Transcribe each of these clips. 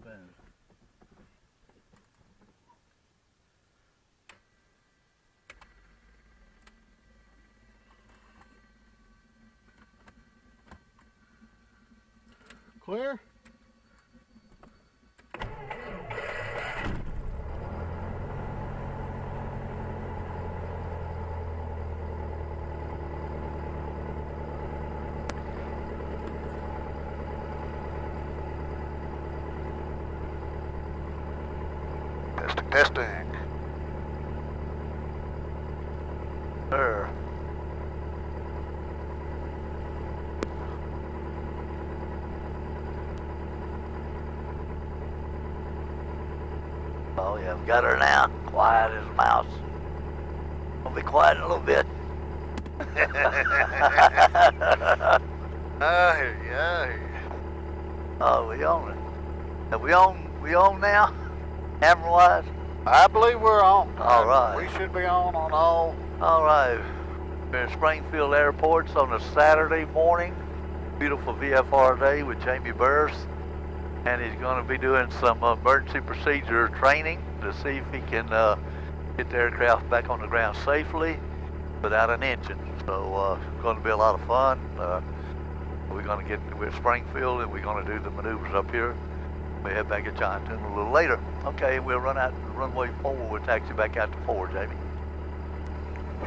spins. Clear? Testing. Sir. Oh yeah, we got her now. Quiet as a mouse. We'll be quiet in a little bit. I hear you, I hear you. Oh, we on it. Are we on now? Camera-wise? I believe we're on. All right. We should be on all. All right. We're in Springfield Airport on a Saturday morning. Beautiful VFR day with Jamie Burris. And he's going to be doing some emergency procedure training to see if he can get the aircraft back on the ground safely without an engine. So it's going to be a lot of fun. We're going to get to Springfield and we're going to do the maneuvers up here. We head back at Johnstown a little later. Okay, we'll run out runway 4. We'll taxi back out to 4, Jamie.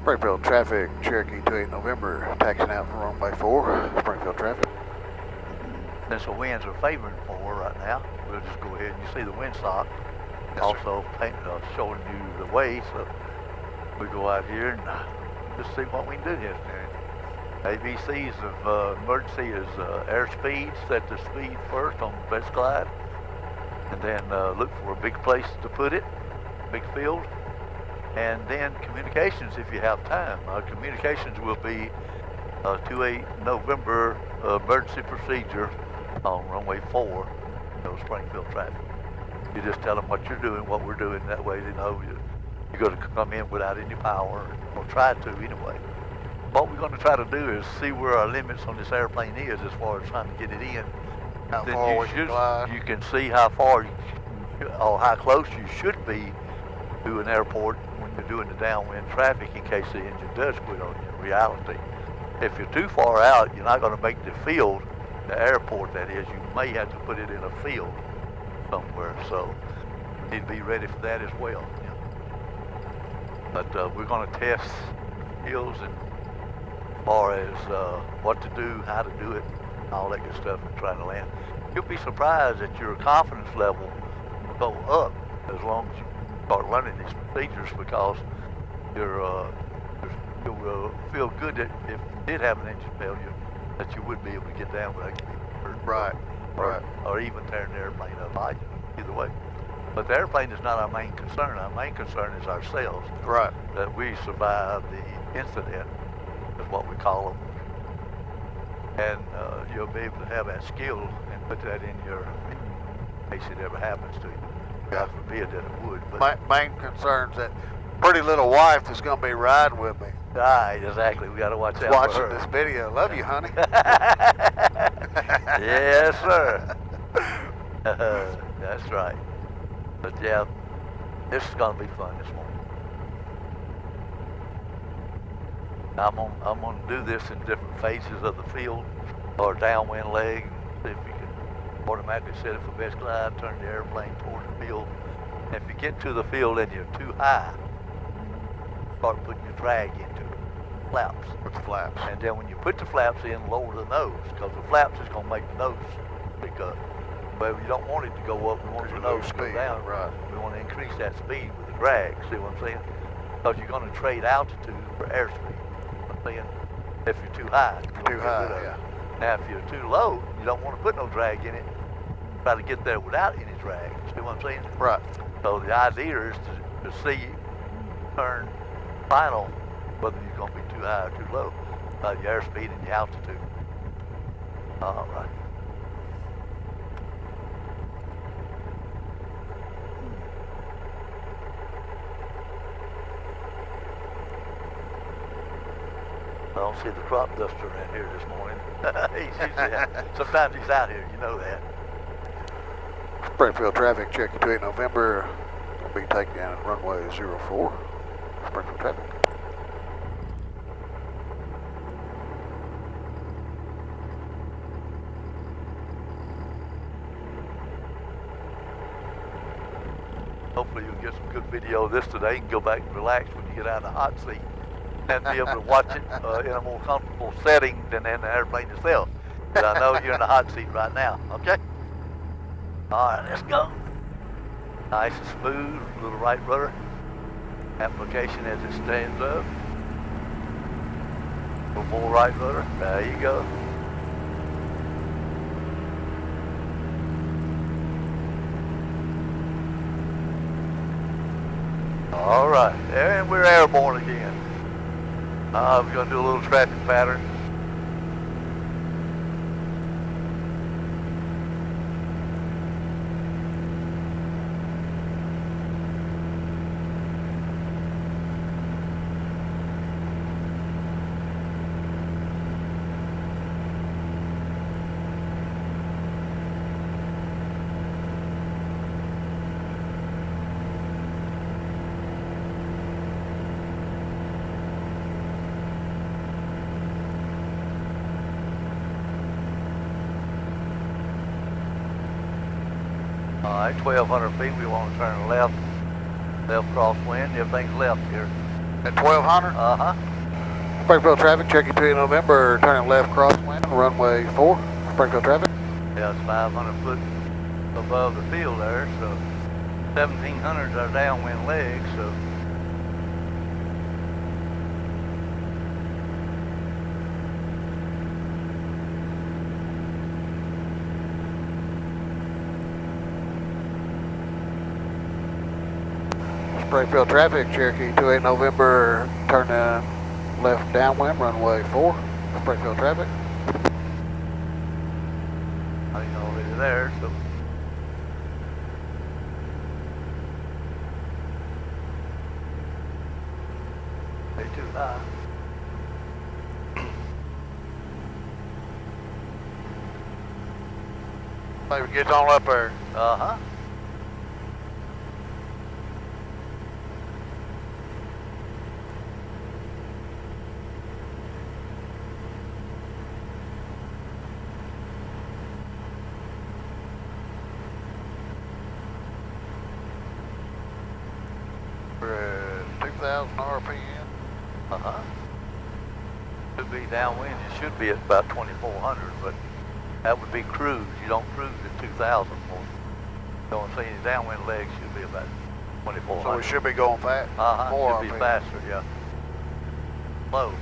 Springfield traffic, Cherokee 28 November, taxiing out from runway 4. Springfield traffic. Since the winds are favoring 4 right now, we'll just go ahead and you see the windsock. Yes, also showing you the way, so we go out here and just see what we can do here. ABCs of emergency is airspeed, set the speed first on the best glide, and then look for a big place to put it, big field, and then communications if you have time. Communications will be 28 November emergency procedure on runway 4, Springfield traffic. You just tell them what you're doing, what we're doing, that way they know you're going to come in without any power, or try to anyway. What we're going to try to do is see where our limits on this airplane is as far as trying to get it in. How Then far we can glide. you can see how far or how close you should be to an airport when you're doing the downwind traffic in case the engine does quit on you in reality. If you're too far out, you're not going to make the field, the airport that is, you may have to put it in a field somewhere, so you need to be ready for that as well. But we're going to test skills and as far as what to do, how to do it, all that good stuff and trying to land. You'll be surprised that your confidence level will go up as long as you start learning these procedures, because you'll feel good that if you did have an engine failure, that you would be able to get down without getting hurt. Right, right. Or even tearing the airplane up, either way. But the airplane is not our main concern. Our main concern is ourselves. Right. That we survive the incident, is what we call them. And you'll be able to have that skill and put that in your, in case it ever happens to you. God forbid that it would. But My main concern's that pretty little wife that's going to be riding with me. right, exactly. We got to watch out Watching for her. this video. Love you, honey. Yes, sir. That's right. But yeah, this is going to be fun this morning. I'm gonna do this in different phases of the field, or downwind leg. See if you can automatically set it for best glide, turn the airplane toward the field. And if you get to the field and you're too high, start putting your drag into it, flaps. With the flaps. And then when you put the flaps in, lower the nose, because the flaps is gonna make the nose pick up. But we don't want it to go up, we want the nose to go speed, down. right. We want to increase that speed with the drag, see what I'm saying? Because you're gonna trade altitude for airspeed. Saying, if you're too high. Too high, yeah. Now, if you're too low, you don't want to put no drag in it. Try to get there without any drag. See what I'm saying? Right. So the idea is to see turn final, whether you're going to be too high or too low, by your airspeed and your altitude. All right. I don't see the crop duster in here this morning. He's usually out. Sometimes he's out here, you know that. Springfield traffic, Cherokee 28 November. Will be taken down at runway 04. Springfield traffic. Hopefully you'll get some good video of this today and go back and relax when you get out of the hot seat and be able to watch it in a more comfortable setting than in the airplane itself. But I know you're in the hot seat right now, okay? All right, let's go. Nice and smooth, little right rudder. Application as it stands up. A little more right rudder, there you go. All right, and we're airborne again. We're going to do a little traffic pattern. All right, 1,200 feet, we want to turn left crosswind, everything's left here. At 1200? Uh-huh. Springfield traffic, Cherokee 28 November, turning left crosswind, runway 4. Springfield traffic. Yeah, it's 500 foot above the field there, so 1,700 is our downwind leg, so. Springfield traffic, Cherokee 28 November, turning left downwind, runway 4. Springfield traffic. I ain't already there, so. Way too high. Maybe gets on up there. Uh-huh. We're at 2,000 RPM. Uh-huh. Should be downwind. It should be at about 2,400, but that would be cruise. You don't cruise at 2,000. Don't see any downwind legs. Should be about 2,400. So we should be going fast. Uh-huh. More Should be RPM. faster, yeah. Low.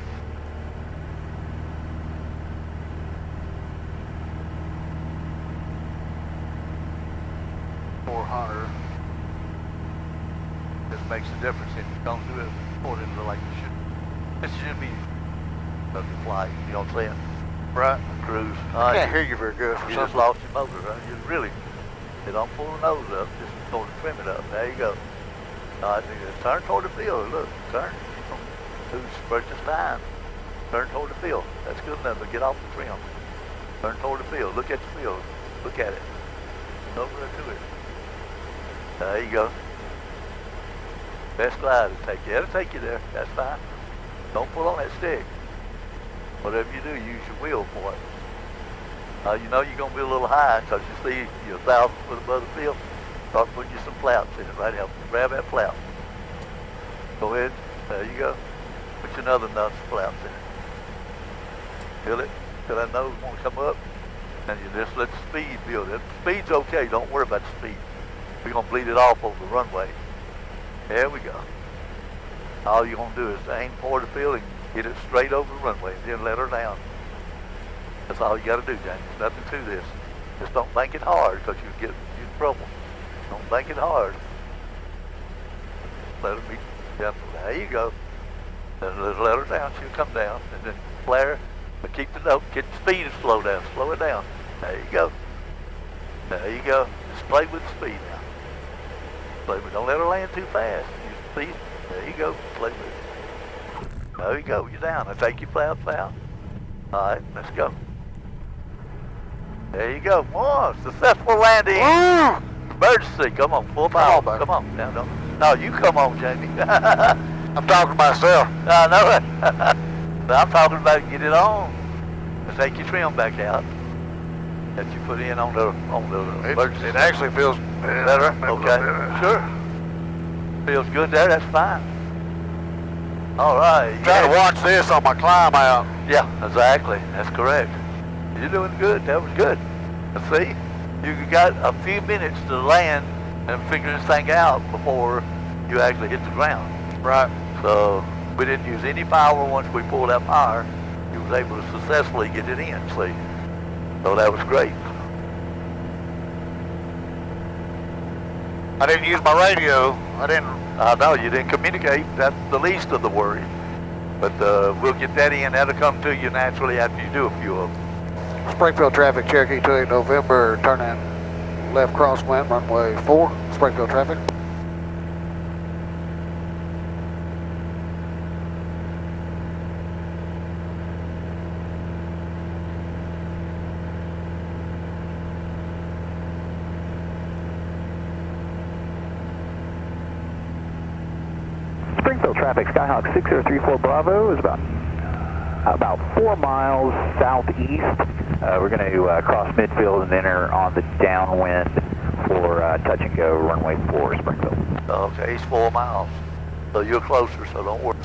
This makes a difference if you don't do it according to like you should. This should be the flight, you know what I'm saying? Right. Cruise. I can't hear you very good for You some just lost your motor, right? You really, you don't pull the nose up, just sort of trim it up. There you go. All right, just turn toward the field. Look, turn. Who's first this time? Turn toward the field. That's good enough, but get off the trim. Turn toward the field. Look at the field. Look at it. Over to it. There you go. Best glide will take you. It'll take you there. That's fine. Don't pull on that stick. Whatever you do, use your wheel for it. You know you're going to be a little high because you see you're 1,000 foot above the field. Start putting you some flaps in it right now. Grab that flap. Go ahead. There you go. Put you another nuts flaps in it. Feel it? Feel that nose want to come up? And you just let the speed build it. Speed's okay. Don't worry about the speed. We're going to bleed it off over the runway. There we go. All you're going to do is aim for the field and get it straight over the runway and then let her down. That's all you got to do, James. Nothing to this. Just don't think it hard because you get in trouble. Don't think it hard. Let her be gentle. There you go. Then just let her down. She'll come down. And then flare. But keep the note. Get the speed and slow down. Slow it down. There you go. There you go. Just play with the speed now. Play with. Don't let her land too fast. Use the speed. There you go. Play with it. There you go. You're down. Now take your flaps out. All right. Let's go. There you go. More successful landing. Emergency, come on, full power. Come on, buddy. Come on, now don't. No, you come on, Jamie. I'm talking to myself. I know it. But I'm talking about get it on. And take your trim back out that you put in on the emergency. It actually feels Better? maybe a little Okay. bit. Sure. Feels good there, that's fine. All right. Trying to watch this on my climb out. Yeah, exactly. That's correct. You're doing good. That was good. Let's see. You got a few minutes to land and figure this thing out before you actually hit the ground. Right. So we didn't use any power once we pulled that power. You was able to successfully get it in, see. So that was great. I didn't use my radio. I know you didn't communicate. That's the least of the worry. But we'll get that in. That'll come to you naturally after you do a few of them. Springfield traffic, Cherokee 28 November, turning left crosswind, runway 4, Springfield traffic. Springfield traffic, Skyhawk 6034 Bravo is about 4 miles southeast. We're going to cross midfield and enter on the downwind for touch and go runway 4 Springfield. Okay, it's 4 miles. So you're closer, so don't worry.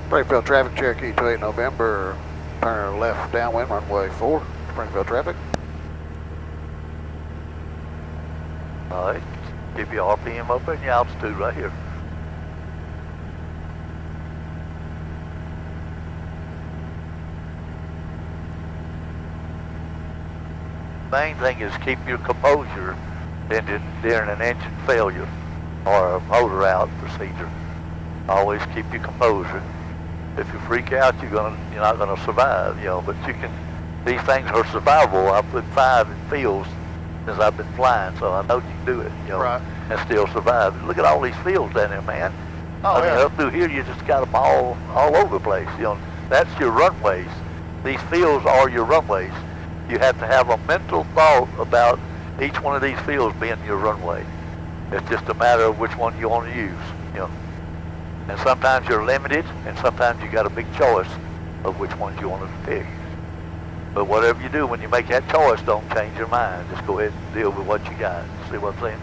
Springfield traffic, Cherokee 28 November, turning left downwind, runway 4, Springfield traffic. All right, keep your RPM up and your altitude right here. Main thing is keep your composure during an engine failure or a motor out procedure. Always keep your composure. If you freak out, you're not gonna survive, you know. But you can. These things are survivable. I've put 5 in fields since I've been flying, so I know you can do it, you know, Right. and still survive. Look at all these fields down there, man. Oh, I mean, yeah. up through here, you just got them all over the place. You know, that's your runways. These fields are your runways. You have to have a mental thought about each one of these fields being your runway. It's just a matter of which one you want to use, you know. And sometimes you're limited, and sometimes you got a big choice of which ones you want to pick. But whatever you do, when you make that choice, don't change your mind. Just go ahead and deal with what you got. See what I'm saying?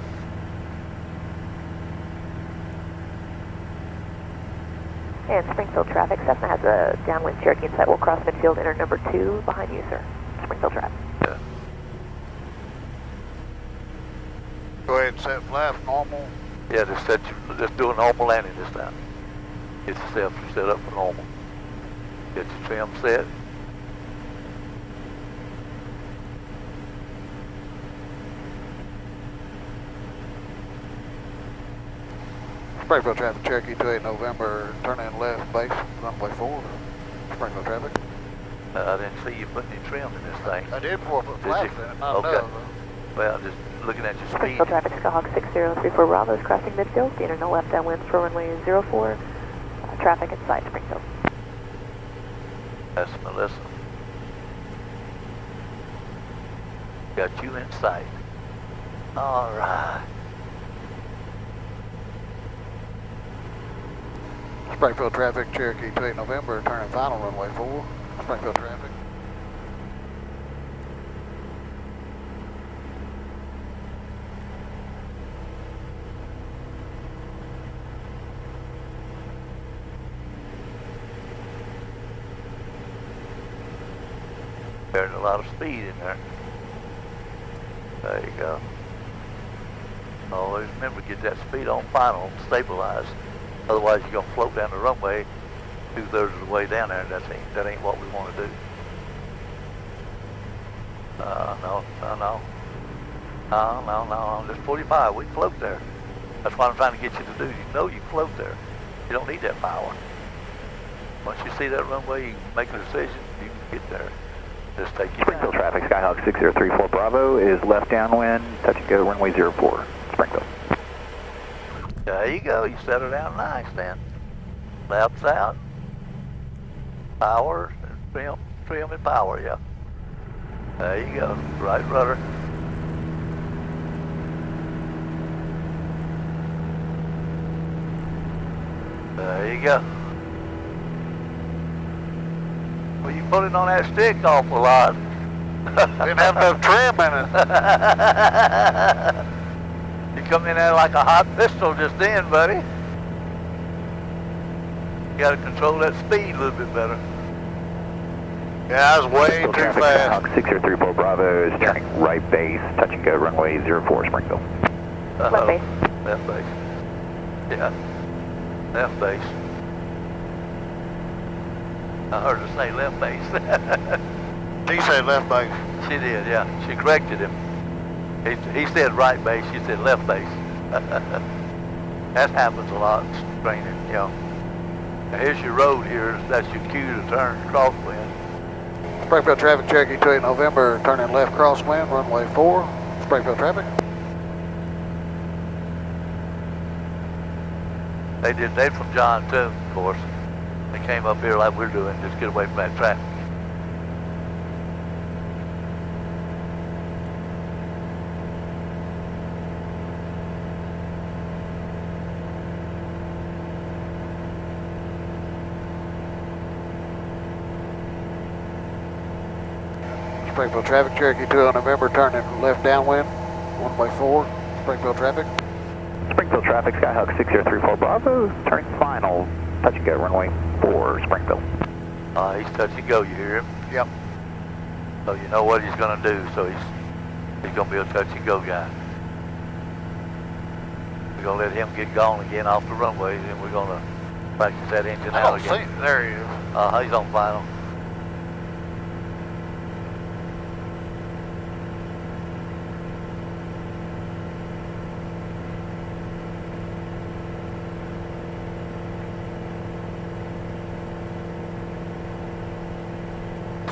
And Springfield traffic, Cessna has a downwind Cherokee in sight. We'll cross midfield, enter number 2 behind you, sir. Springfield traffic. Yeah. Go ahead and set flaps normal. Yeah, just do a normal landing this time. Get yourself set up for normal. Get your trim set. Springfield traffic, Cherokee 28 November, turning left base, runway 4, Springfield traffic. I didn't see you putting any trim in this thing. I did 4 foot flaps you? in it, not Okay. enough. Well, just looking at your speed. Springfield traffic, Skyhawk 6034 Bravo is crossing midfield. Enter no left downwind for runway 04. Traffic in sight, Springfield. That's Melissa. Got you in sight. All right. Springfield traffic, Cherokee 28 November, turning final runway 4, Springfield traffic. There's a lot of speed in there. There you go. Always remember, get that speed on final, stabilize. Otherwise, you're gonna float down the runway 2/3 of the way down there. That ain't what we want to do. No. Just 45. We can float there. That's what I'm trying to get you to do. You know you can float there. You don't need that power. Once you see that runway, you can make a decision. You can get there. Just take your Springfield time. traffic, Skyhawk 6034 Bravo is left downwind, touch and go runway 04, Springfield. There you go. You settle down nice then. Laps out. Power, trim and power, yeah. There you go. Right rudder. There you go. Well, you pulling on that stick awful lot. Didn't have enough trim in it. You come in there like a hot pistol just then, buddy. You gotta control that speed a little bit better. Yeah, I was way Springfield too traffic, fast. Skyhawk 6034 Bravo is turning right base, touch and go, runway 04, Springfield. Left base. Left base. Yeah. Left base. I heard her say left base. He said left base. She did, yeah. She corrected him. He said right base, she said left base. That happens a lot in training, you know. Now here's your road here. That's your cue to turn crosswind. Springfield traffic, Cherokee 28 November, turning left crosswind, runway 4. Springfield traffic. They from John too, of course. They came up here like we're doing, just get away from that traffic. Springfield traffic, Cherokee 2 November, turning left downwind, runway 4. Springfield traffic. Springfield traffic, Skyhawk 6034 Bravo, turning final, touch and go, runway 4, Springfield. He's touch and go, you hear him? Yep. So you know what he's gonna do, so he's gonna be a touch and go guy. We're gonna let him get going again off the runway, then we're gonna practice that engine I out don't again. see it. There he is. He's on final.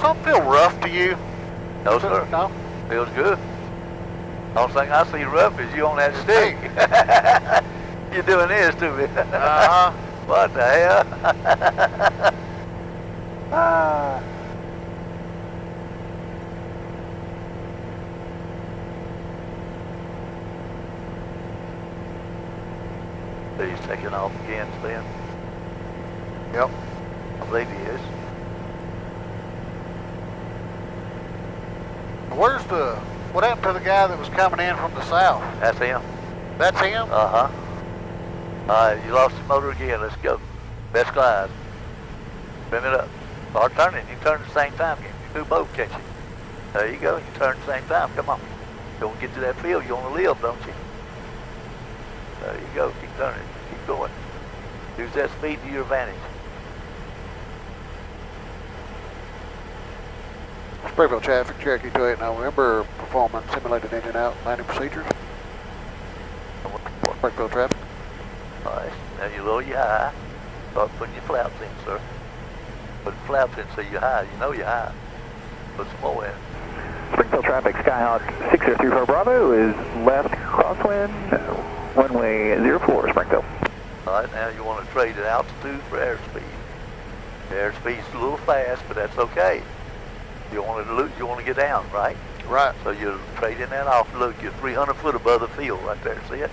Something feel rough to you? No, sir. No? Feels good. Only thing I see rough is you on that stick. You're doing this to me. Uh-huh. What the hell? Ah. He's taking off again, Stan. Yep. I believe he is. What happened to the guy that was coming in from the south? That's him. That's him? Uh-huh. You lost your motor again. Let's go. Best glide. Bring it up. Start turning. You turn at the same time. You can do both, can't you? There you go. You turn at the same time. Come on. You want to get to that field. You want to live, don't you? There you go. Keep turning. Keep going. Use that speed to your advantage. Springfield traffic, Cherokee 28 November, performing simulated engine out landing procedures. Springfield traffic. All right. Now you lower your high. Start putting your flaps in, sir. Put the flaps in so you're high. You know you're high. Put some more in. Springfield traffic, Skyhawk 6034 Bravo is left crosswind, runway 04, Springfield. All right, now you want to trade the altitude for airspeed. The airspeed's a little fast, but that's okay. You want to you want to get down, right? Right. So you're trading that off. Look, you're 300 foot above the field right there. See it?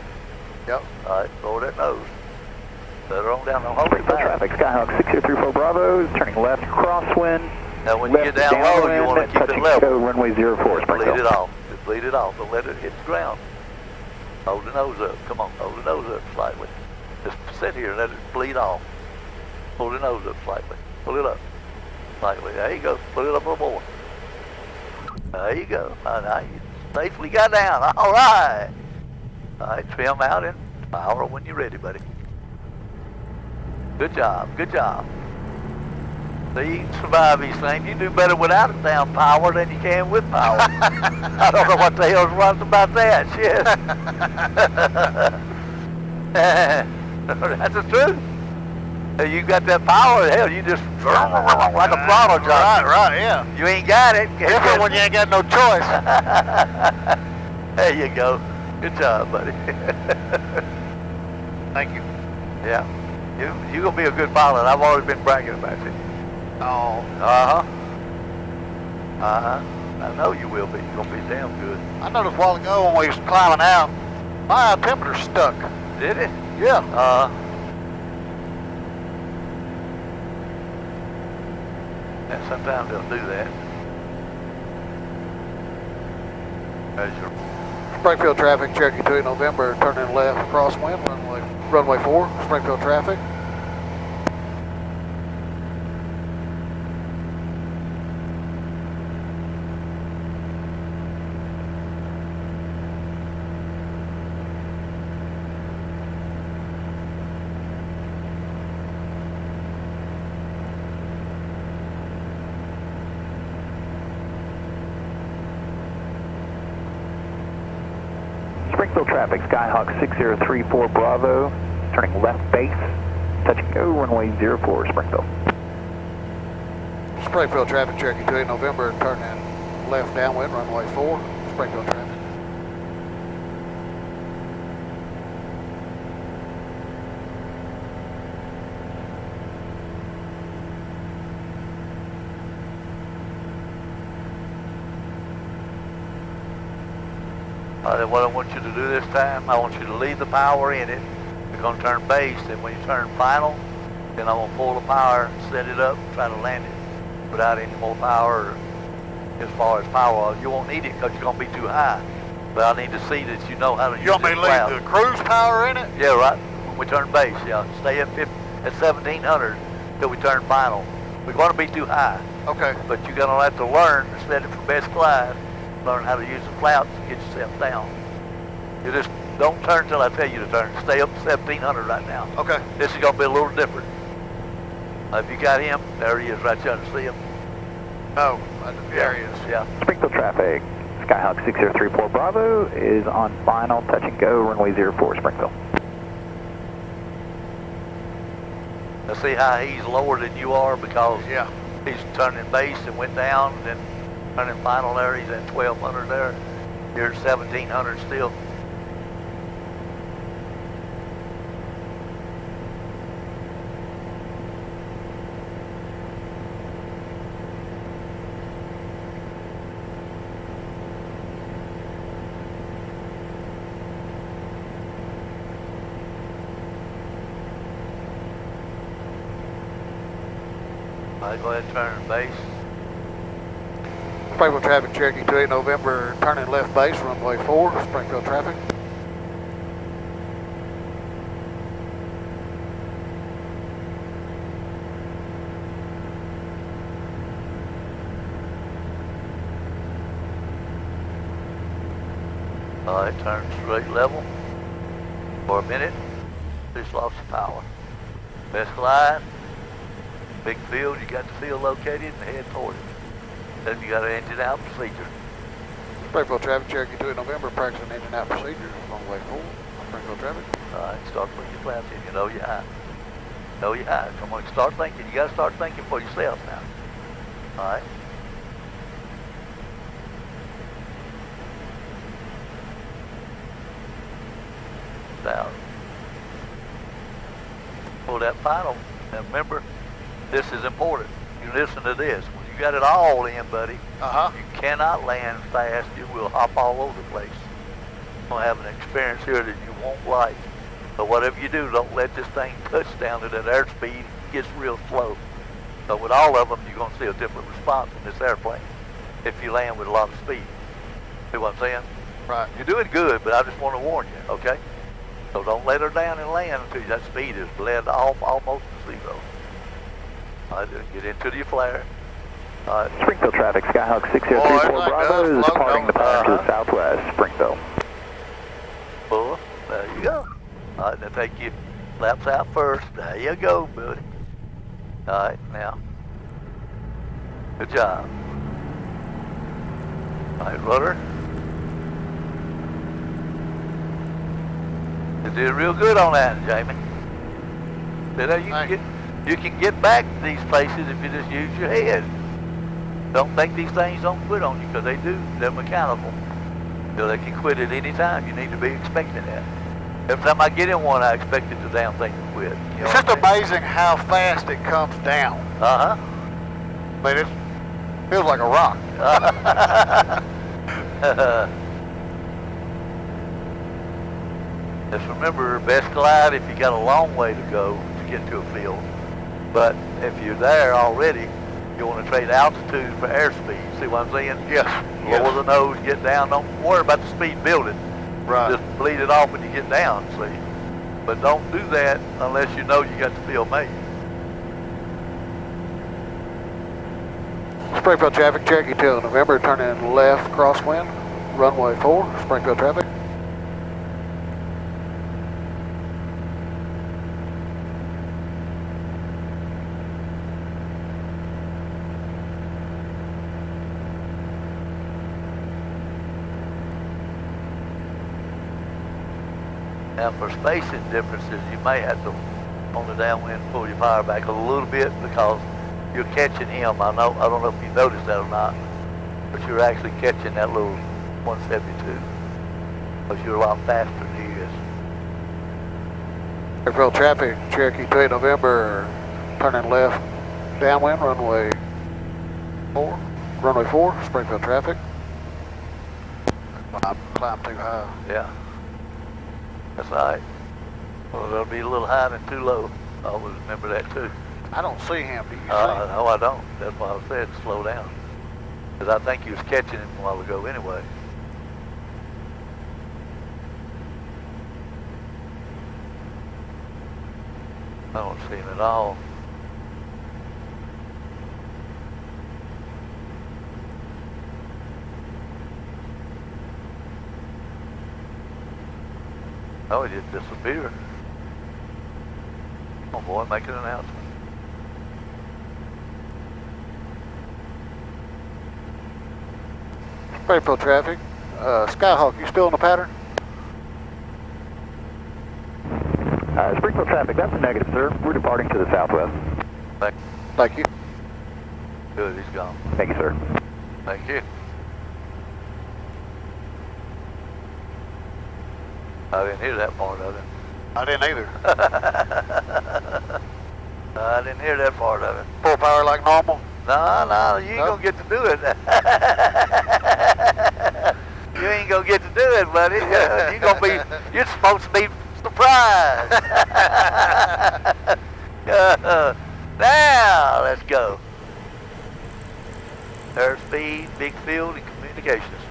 Yep. All right, lower that nose. Let her on down. Don't hold it Springfield back. traffic, Skyhawk 6034 Bravo is turning left crosswind. Now when you get down low, you want to keep it level. Go, runway 04, Bleed Springfield. it off. Just bleed it off. Don't let it hit the ground. Hold the nose up. Come on, hold the nose up slightly. Just sit here and let it bleed off. Pull the nose up slightly. Pull it up slightly. There you go. Pull it up a little more. There you go. Now you safely got down. All right. All right, trim out and power when you're ready, buddy. Good job. Good job. See, you can survive these things. You do better without it down power than you can with power. I don't know what the hell's wrong about that. Shit. That's the truth. You got that power, hell, you just like a throttle job. Right, yeah. You ain't got it. Different when you ain't got no choice. There you go. Good job, buddy. Thank you. Yeah. You're going to be a good pilot. I've always been bragging about you. Oh. Uh-huh. Uh-huh. I know you will be. You're going to be damn good. I noticed a while ago when we was climbing out, my altimeter stuck. Did it? Yeah. And sometimes they'll do that. There's your Springfield traffic, Cherokee 2 November, turning left, crosswind, runway 4, Springfield traffic. Springfield traffic, Skyhawk 6034 Bravo, turning left base, touch and go, runway 04, Springfield. Springfield traffic, Cherokee 2 November, turning left downwind, runway 4, Springfield traffic. What I want you to do this time, I want you to leave the power in it. You're going to turn base, and when you turn final, then I'm going to pull the power, set it up, try to land it without any more power as far as power. You won't need it because you're going to be too high. But I need to see that you know how to use it. You want me to leave the cruise power in it? Yeah, right. When we turn base, yeah. Stay at 1700 till we turn final. We're going to be too high. Okay. But you're going to have to learn to set it for best glide, learn how to use the flaps and get yourself down. You just don't turn till I tell you to turn. Stay up to 1700 right now. Okay. This is going to be a little different. If you got him, there he is right there. See him? No, there he is. Yeah. Springfield traffic, Skyhawk 6034 Bravo is on final, touch and go, runway 04, Springfield. Now see how he's lower than you are because Yeah. he's turning base and went down, and then turning final there, he's at 1200 there. You're at 1700 still. All right, go ahead and turn base. Springfield traffic, Cherokee 28 November, turning left base, runway 4, Springfield traffic. All right, turn straight level for a minute. Just lost the power. Best glide. Big field, you got the field located and head toward it. Then you got an engine out procedure. Springfield traffic, Cherokee 2 November, practicing engine out procedure, runway 4, Springfield traffic. All right, start putting your flaps in. You know you're high. Know you're high. Come on, start thinking. You got to start thinking for yourself now. All right. Down. Pull that final. Now remember, this is important. You listen to this. When you got it all in, buddy, you cannot land fast. You will hop all over the place. You're going to have an experience here that you won't like. But whatever you do, don't let this thing touch down to that airspeed. It gets real slow. So with all of them, you're going to see a different response in this airplane if you land with a lot of speed. See what I'm saying? Right. You're doing good, but I just want to warn you, okay? So don't let her down and land until that speed is bled off almost to zero. All right, get into your flare. All right. Springfield traffic, Skyhawk 6034 Bravo is departing the pattern to the southwest, Springfield. Full. There you go. All right, now take your flaps out first. There you go, buddy. All right, now. Good job. All right, rudder. You did real good on that, Jamie. You can get back to these places if you just use your head. Don't think these things don't quit on you, because they do. They're mechanical. So they can quit at any time. You need to be expecting that. Every time I get in one, I expect it the damn thing to quit. You know It's just amazing how fast it comes down. Uh-huh. I mean, it feels like a rock. Just remember, best glide if you got a long way to go to get to a field. But if you're there already, You want to trade altitude for airspeed. See what I'm saying? Yes. Lower the nose, get down. Don't worry about the speed building. Right. Just bleed it off when you get down, see? But don't do that unless you know you got the field made. Springfield traffic, Cherokee 2 November, turning left, crosswind, runway 4, Springfield traffic. Now for spacing differences, you may have to, on the downwind, pull your power back a little bit because you're catching him. I don't know if you noticed that or not, but you're actually catching that little 172 because you're a lot faster than he is. Springfield traffic, Cherokee 2 November, turning left, downwind, runway 4, Springfield traffic. Climb too high. Yeah. That's all right. Well, it'll be a little high and too low. I always remember that too. I don't see him, do you see? No, I don't. That's why I said slow down. Because I think you was catching him a while ago anyway. I don't see him at all. Oh, he just disappeared. Come on, boy, make an announcement. Springfield traffic, Skyhawk, you still in the pattern? Springfield traffic, that's a negative, sir. We're departing to the southwest. Thank you. Good, he's gone. Thank you, sir. Thank you. I didn't hear that part of it. I didn't either. I didn't hear that part of it. Full power like normal? No, you ain't gonna get to do it. You ain't gonna get to do it, buddy. You're supposed to be surprised. Now, let's go. Airspeed, big field, and communications.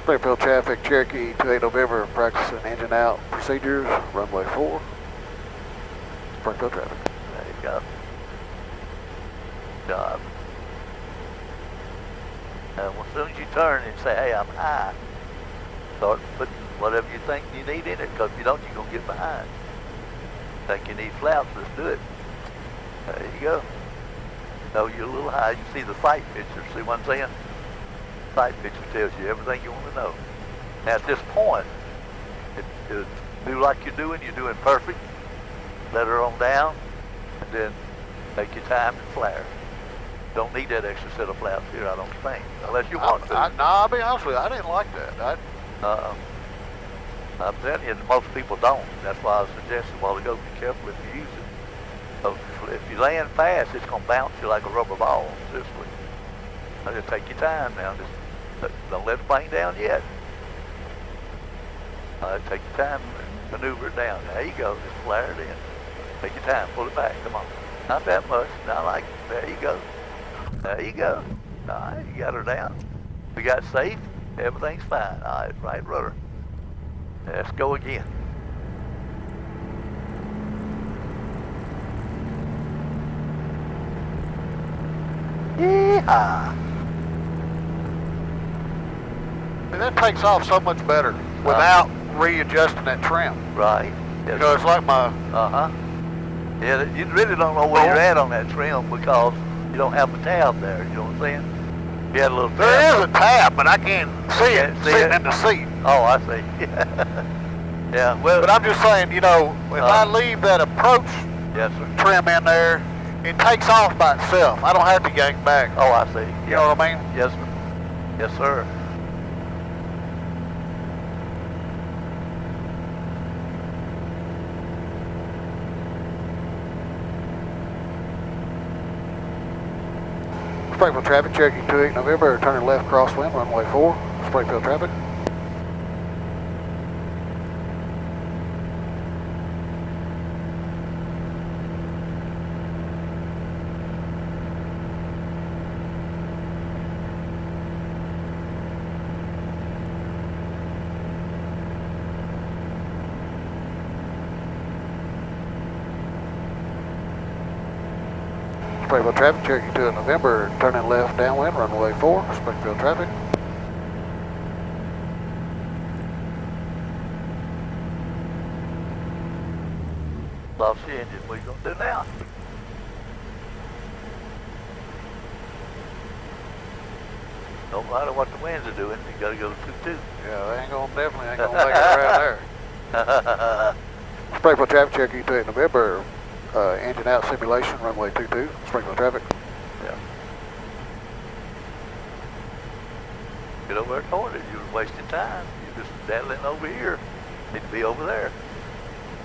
Springfield traffic, Cherokee 2 November, practicing engine out procedures, runway 4, Springfield traffic. There you go. Good job. And as soon as you turn and say, hey, I'm high, start putting whatever you think you need in it, because if you don't, you're going to get behind. Think you need flaps, let's do it. There you go. No, you're a little high. You see the sight picture. See what I'm saying? Sight picture tells you everything you want to know. Now at this point, do like you're doing perfect. Let her on down, and then take your time and flare. Don't need that extra set of flaps here, I don't think, unless you want to. No, I'll be honest with you, I didn't like that. I'm telling you, most people don't. That's why I suggested a while ago, be careful if you use it. So if you land fast, it's going to bounce you like a rubber ball, seriously. Now just take your time now. Just don't let the plane down yet. Take your time and maneuver it down. There you go. Just flare it in. Take your time. Pull it back. Come on. Not that much. Not like, there you go. There you go. All right. You got her down. We got safe. Everything's fine. All right. Right rudder. Let's go again. Yeehaw. That takes off so much better without readjusting that trim. Right. Yes. You know, it's like my... Yeah, you really don't know where you're at on that trim because you don't have a tab there, you know what I'm saying? If you had a little tab. There is a tab, but I can't see it sitting in the seat. Oh, I see. Yeah, well... But I'm just saying, you know, if I leave that approach trim in there, it takes off by itself. I don't have to yank back. Oh, I see. You know what I mean? Yes, sir. Yes, sir. Springfield traffic, Cherokee 28 November, turning left crosswind, runway 4, Springfield traffic. Springfield traffic, Cherokee 2 in November, turning left downwind, runway 4, Springfield traffic. Lost the engine, what are you gonna do now? No matter what the winds are doing, you gotta go to 2-2. Yeah, definitely ain't gonna make it around there. Springfield traffic, Cherokee 2 in November, engine out simulation, runway 22, Springfield traffic. Yeah. Get over there toward it, you're wasting time. You're just daddling over here. Need to be over there.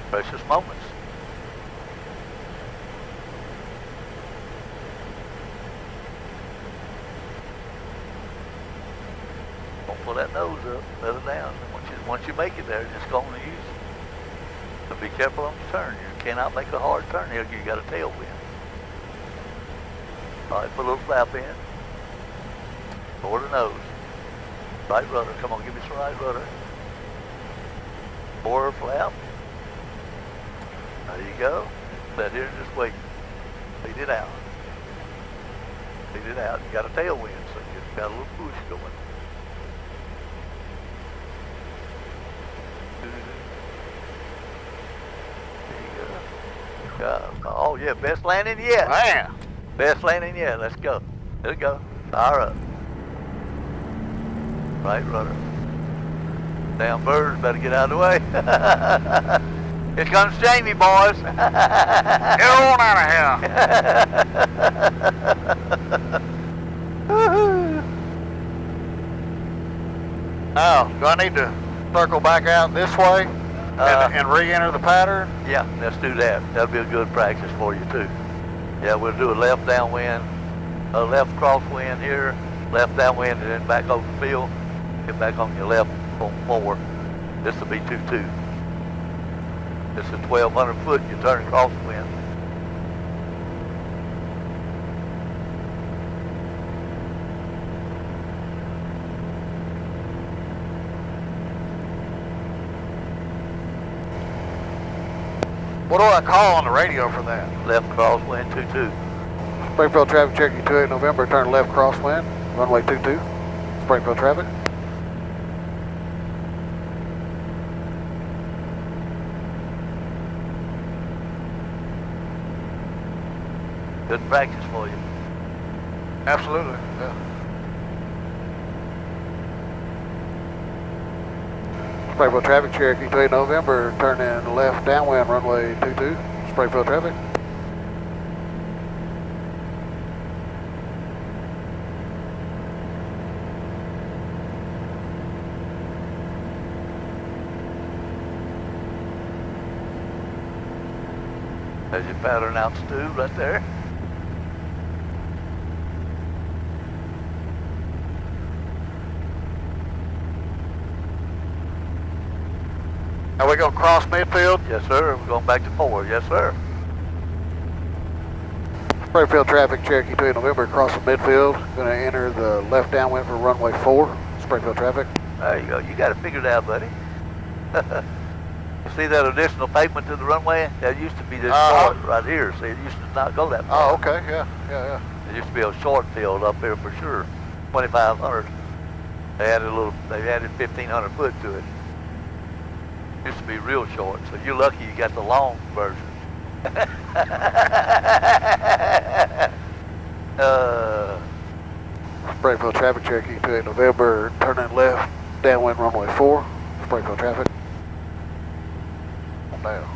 Precious moments. Don't pull that nose up, let it down. Once you make it there, just go on and use it. But be careful on the turn. You cannot make a hard turn here. You got a tailwind. All right, put a little flap in. Forward the nose. Right rudder. Come on, give me some right rudder. Forward flap. There you go. Sit here and just wait. Lead it out. Lead it out. You got a tailwind, so you got a little push going. Oh yeah, best landing yet. Man. Best landing yet. Let's go. Let's go. Fire up. Right rudder. Damn birds better get out of the way. Here comes Jamie, boys. Get on out of here. Now, do I need to circle back out this way and re-enter the pattern? Yeah, let's do that. That'll be a good practice for you too. Yeah, we'll do a left downwind, a left crosswind here, left downwind, and then back over the field. Get back on your left on 4. This will be 2-2. This is 1,200 foot. You turn crosswind. What do I call on the radio for that? Left crosswind 2-2. Springfield traffic, Cherokee 2 in November, turn left crosswind, runway 22, Springfield traffic. Good practice for you. Absolutely, yeah. Springfield traffic, Cherokee 2 in November, turn in left downwind, runway 22, Springfield traffic. There's your pattern out, Stu, right there. Are we going to cross midfield? Yes, sir. We're going back to 4. Yes, sir. Springfield traffic, Cherokee 2 in November, crossing midfield. Going to enter the left downwind for runway 4, Springfield traffic. There you go. You got it figured out, buddy. You see that additional pavement to the runway? That used to be this short right here. See, it used to not go that far. Oh, okay. Yeah. It used to be a short field up here for sure. 2,500. They added 1,500 foot to it. Used to be real short, so you're lucky you got the long version. Springfield traffic, Cherokee 2 in November, turning left, downwind runway 4, Springfield traffic. On down.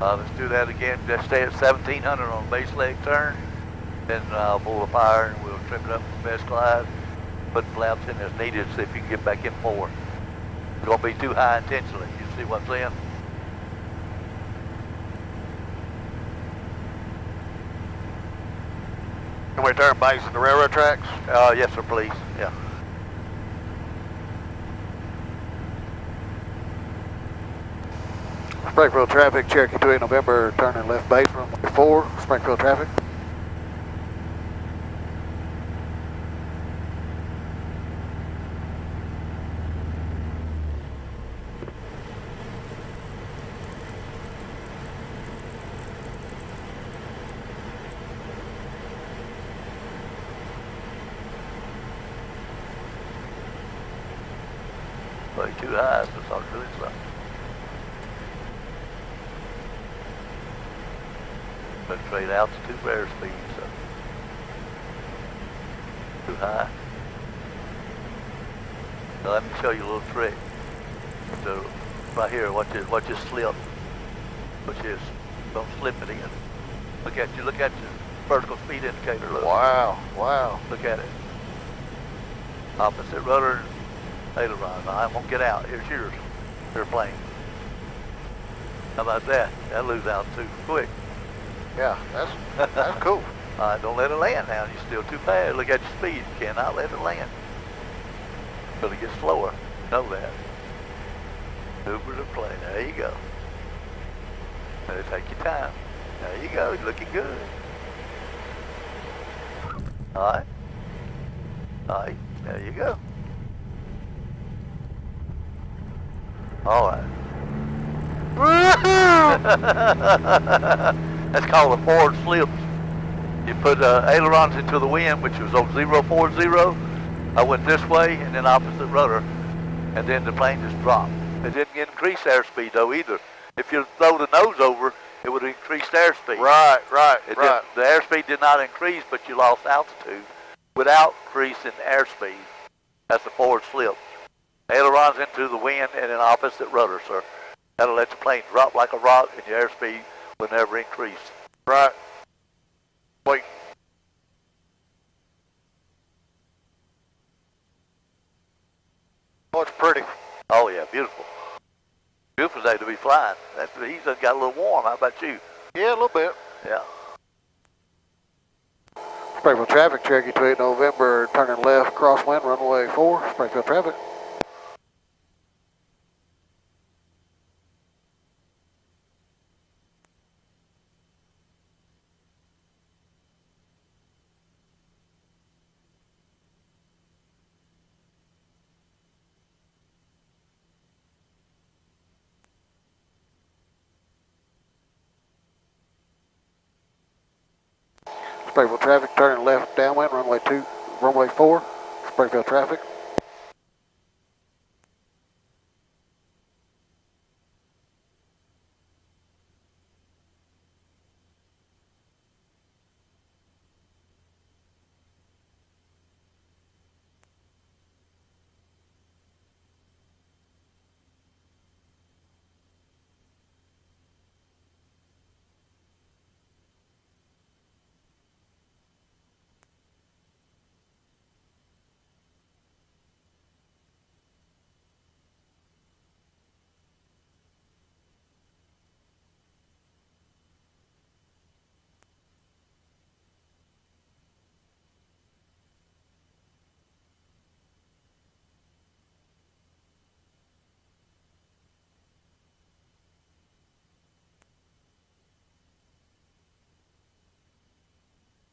Let's do that again. Just stay at 1,700 on base leg turn. Then pull the fire and we'll trim it up for best glide. Put flaps in as needed, see if you can get back in 4. It's going to be too high intentionally. You see what I'm saying? Can we turn base at the railroad tracks? Yes, sir, please. Yeah. Springfield traffic, Cherokee 28 November, turning left base, runway 4, Springfield traffic. Way too high, so it's not really slow. But trade altitude for airspeed, so too high. Now let me show you a little trick. So right here, watch this slip. Watch this. Don't slip it in. Look at your vertical speed indicator. Look. Wow, wow. Look at it. Opposite rudder, aileron. I won't get out. Here's yours. Your plane. How about that? That'll lose altitude quick. Yeah, that's cool. All right, don't let it land now. You're still too fast. Look at your speed. You cannot let it land. Till it gets slower. Know that. Maneuver the plane. There you go. Now take your time. There you go. You're looking good. All right. All right. There you go. All right. That's called a forward slip. You put ailerons into the wind, which was on 040. I went this way and then opposite rudder, and then the plane just dropped. It didn't increase airspeed though either. If you throw the nose over, it would increase airspeed. Right. The airspeed did not increase, but you lost altitude without increasing airspeed. That's a forward slip. Ailerons into the wind and then opposite rudder, sir. That'll let the plane drop like a rock and your airspeed will never increase. Right. Wait. Oh, it's pretty. Oh yeah, beautiful. Beautiful day to be flying. He's got a little warm. How about you? Yeah, a little bit. Yeah. Springfield traffic, Cherokee 28 November, turning left, crosswind, runway 4, Springfield traffic. Springfield traffic, turning left downwind, runway 4, Springfield traffic.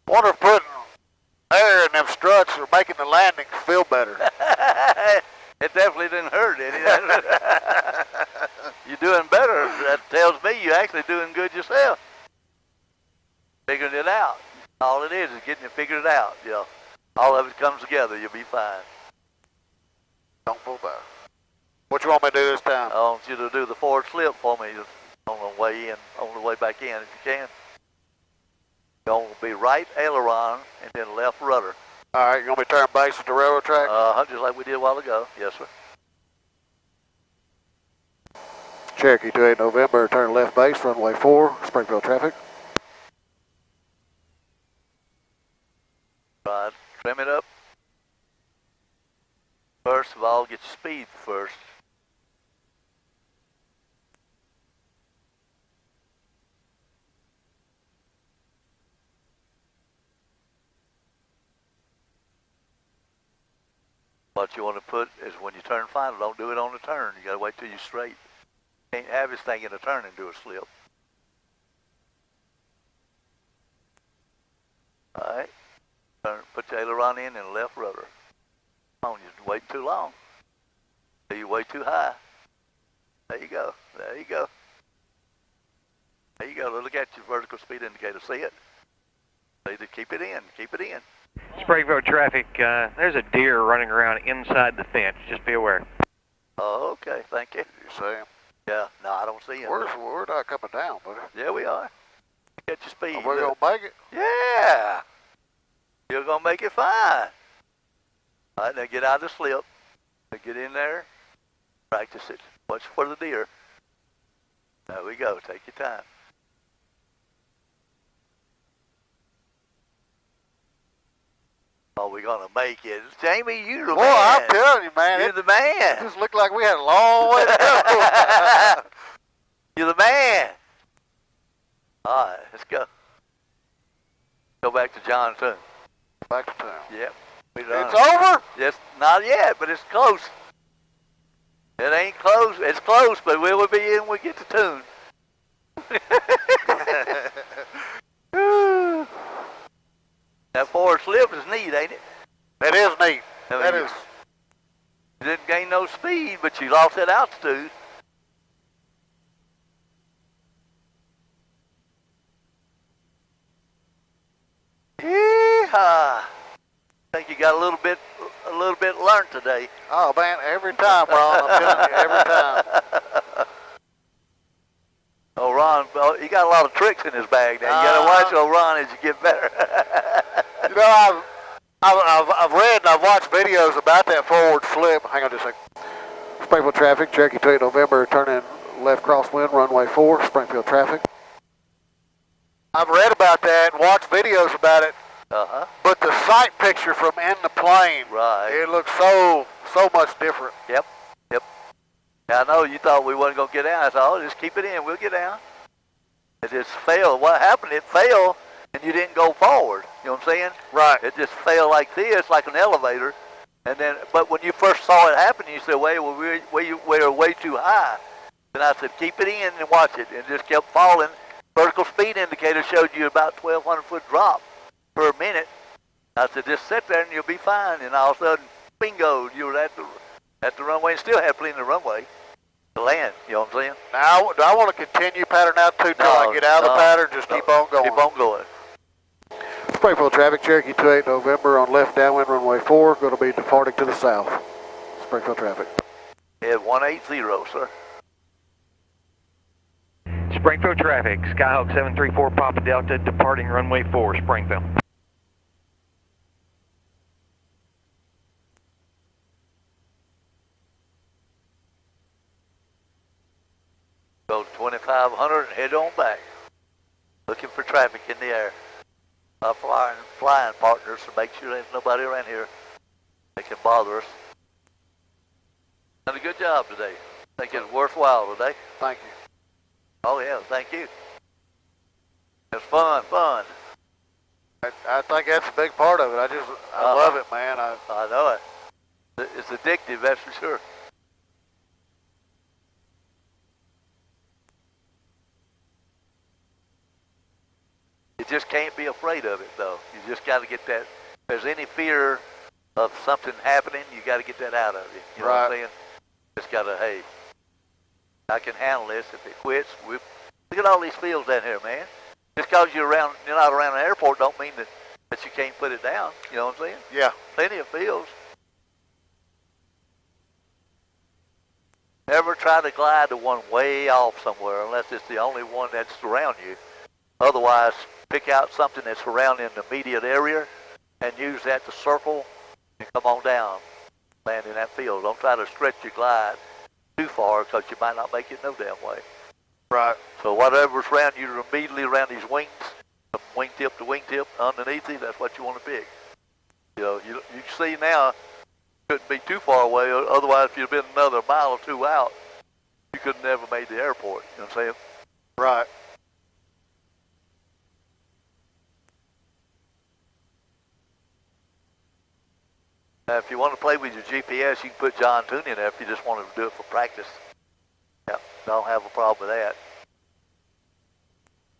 Wonder if putting air in them struts are making the landings feel better. It definitely didn't hurt any. You're doing better. That tells me you're actually doing good yourself. Figuring it out. All it is getting it figured out. You know, all of it comes together. You'll be fine. Don't feel bad. What you want me to do this time? I want you to do the forward slip for me on the way in, on the way back in, if you can. Going to be right aileron and then left rudder. All right, you want me to turn base at the railroad track? Just like we did a while ago. Yes, sir. Cherokee 28 November, turn left base, runway 4, Springfield traffic. Right, trim it up. First of all, get your speed first. What you want to put is when you turn final, don't do it on the turn. You got to wait till you're straight. Can't have this thing in a turn and do a slip. All right. Put the aileron in and left rudder. Come on, you're waiting too long. You're way too high. There you go. There you go. There you go. Look at your vertical speed indicator. See it? See it? Keep it in. Keep it in. Springfield traffic, there's a deer running around inside the fence. Just be aware. Oh, okay. Thank you. You see him? Yeah. No, I don't see him. We're not coming down, buddy. Yeah, we are. Get your speed. Are we going to make it? Yeah. You're going to make it fine. All right, now get out of the slip. Now get in there. Practice it. Watch for the deer. There we go. Take your time. Oh, we're going to make it. Jamie, you the Boy, man. I'm telling you, man. You're the man. It just looked like we had a long way to go. You're the man. All right, let's go. Go back to Johnson. Back to town. Yep. We done. It's over? Yes, not yet, but it's close. It ain't close. It's close, but we will be in when we get to tune. That forward slip is neat, ain't it? That is neat. I mean, That is. You didn't gain no speed, but you lost that altitude. Yeehaw! I think you got a little bit learned today. Oh, man, every time, Ron. I'm telling you, every time. Oh, Ron, he got a lot of tricks in his bag now. You got to watch old Ron as you get better. You know, I've read and I've watched videos about that forward slip. Hang on just a second. Springfield traffic, Cherokee 2 November, turning left crosswind, runway 4, Springfield traffic. I've read about that and watched videos about it, but the sight picture from in the plane, Right. it looks so much different. Yep. Now, I know you thought we wasn't going to get down. I thought, oh, just keep it in. We'll get down. It just failed. What happened, it failed, and you didn't go forward. You know what I'm saying? Right. It just failed like this, like an elevator. And then, but when you first saw it happen, you said, wait, well, we're way too high. And I said, keep it in and watch it. And it just kept falling. Vertical speed indicator showed you about 1,200 foot drop per minute. I said, just sit there and you'll be fine. And all of a sudden, bingo, you were at the runway and still had plenty of runway to land. You know what I'm saying? Now, do I want to continue pattern altitude till I get out of the pattern? Just keep on going. Keep on going. Springfield traffic, Cherokee 28 November on left downwind runway 4, going to be departing to the south. Springfield traffic. Head 180, sir. Springfield traffic, Skyhawk 734 Papa Delta, departing runway 4, Springfield. Go to 2,500 and head on back. Looking for traffic in the air. Flying partners to make sure there's nobody around here that can bother us. Done a good job today. I think it's worthwhile today. Thank you. Oh yeah, thank you. It's fun. I think that's a big part of it. I love it, man. I know it. It's addictive, that's for sure. You just can't be afraid of it, though. You just got to get that. If there's any fear of something happening, you got to get that out of you. You know what I'm saying? Just got to, hey, I can handle this. If it quits, look at all these fields down here, man. Just because you're not around an airport, don't mean that you can't put it down. You know what I'm saying? Yeah. Plenty of fields. Never try to glide to one way off somewhere unless it's the only one that's around you. Otherwise, pick out something that's surrounding the immediate area and use that to circle and come on down. Land in that field. Don't try to stretch your glide too far because you might not make it no damn way. Right. So whatever's around you immediately around these wings, from wingtip to wingtip, underneath you, that's what you want to pick. You know, you see now, couldn't be too far away. Otherwise, if you'd been another mile or two out, you could have never made the airport. You know what I'm saying? Right. If you want to play with your GPS, you can put John Toon in there if you just want to do it for practice. Yeah, don't have a problem with that.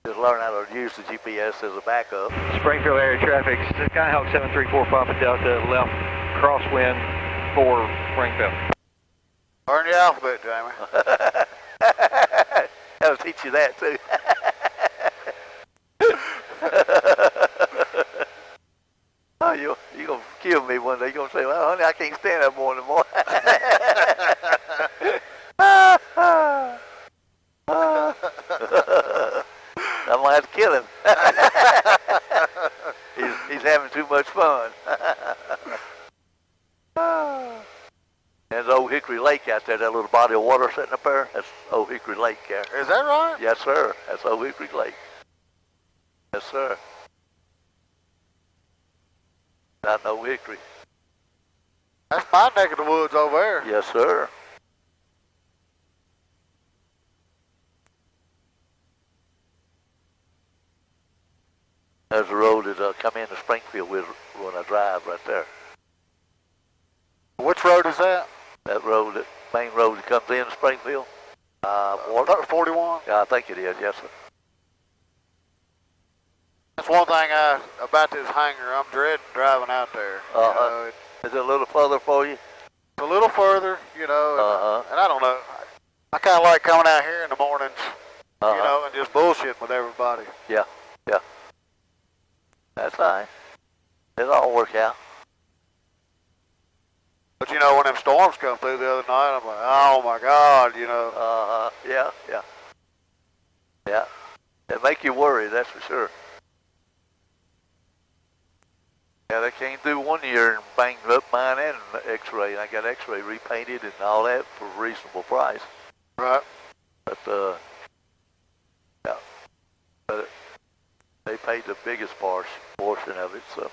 Just learn how to use the GPS as a backup. Springfield area traffic, Skyhawk 734 Papa Delta, left crosswind 4 Springfield. Learn your alphabet, Jamie. That'll teach you that too. Oh, you're gonna kill me one day. You're gonna say, well, honey, I can't stand that boy anymore. I'm gonna have to kill him. He's having too much fun. There's Old Hickory Lake out there, that little body of water sitting up there. That's Old Hickory Lake there. Is that right? Yes, sir. That's Old Hickory Lake. Yes, sir. Not no Hickory. That's my neck of the woods over there. Yes, sir. There's a road that come into Springfield with when I drive right there. Which road is that? That road, that main road that comes into Springfield. 41? Yeah, I think it is. Yes, sir. That's one thing about this hangar. I'm dreading driving out there. You know, Is it a little further for you? it's a little further, you know, and I don't know. I kind of like coming out here in the mornings, you know, and just bullshitting with everybody. Yeah, yeah. That's fine. It'll all work out. But, you know, when them storms come through the other night, I'm like, oh, my God, you know. Yeah, yeah. Yeah. It make you worry, that's for sure. Yeah, they came through one year and banged up mine and X-ray, and I got X-ray repainted and all that for a reasonable price. Right. But, yeah. But they paid the biggest portion of it, so.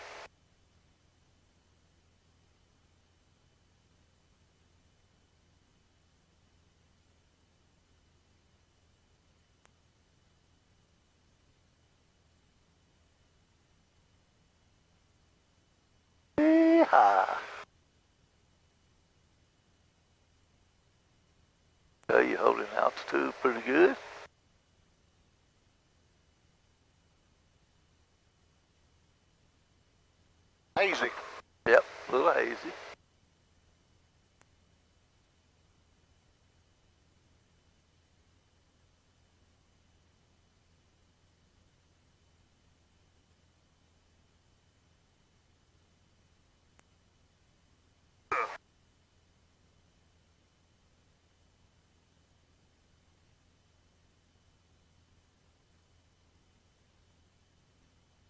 Yeehaw. So you're holding altitude pretty good. Hazy. Yep, a little hazy.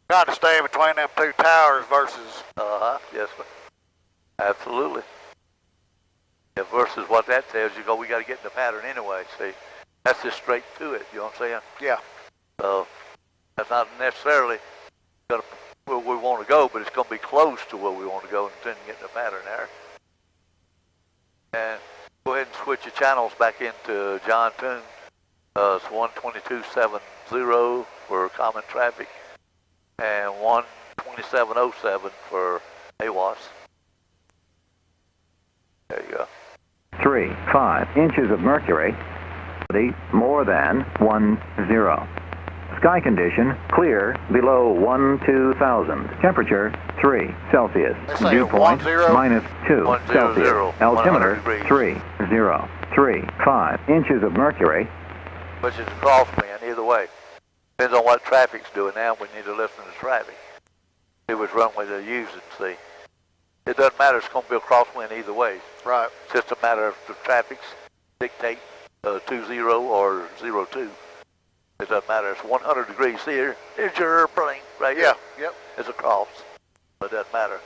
Trying to stay between them two towers versus... Yes, sir. Absolutely. Yeah, versus what that tells you, we got to get in the pattern anyway, see. That's just straight to it, you know what I'm saying? Yeah. So, that's not necessarily gonna, where we want to go, but it's going to be close to where we want to go and then get in the pattern there. And go ahead and switch your channels back into John Tune. It's 122.70 for common traffic and 127.07 for AWAS. There you go. 5 inches of mercury, more than 10. Sky condition, clear below 12,000. Temperature, 3 Celsius. Dew point, -2 Celsius. Altimeter, 3 inches of mercury. Which is a crosswind, either way. Depends on what traffic's doing now. We need to listen to traffic. See which runway they're using, see. It doesn't matter, it's going to be a crosswind either way. Right. It's just a matter of the traffic's dictate 20 or 02. It doesn't matter, it's 100 degrees here. Here's your airplane right here. Yep. It's a cross, but it doesn't matter.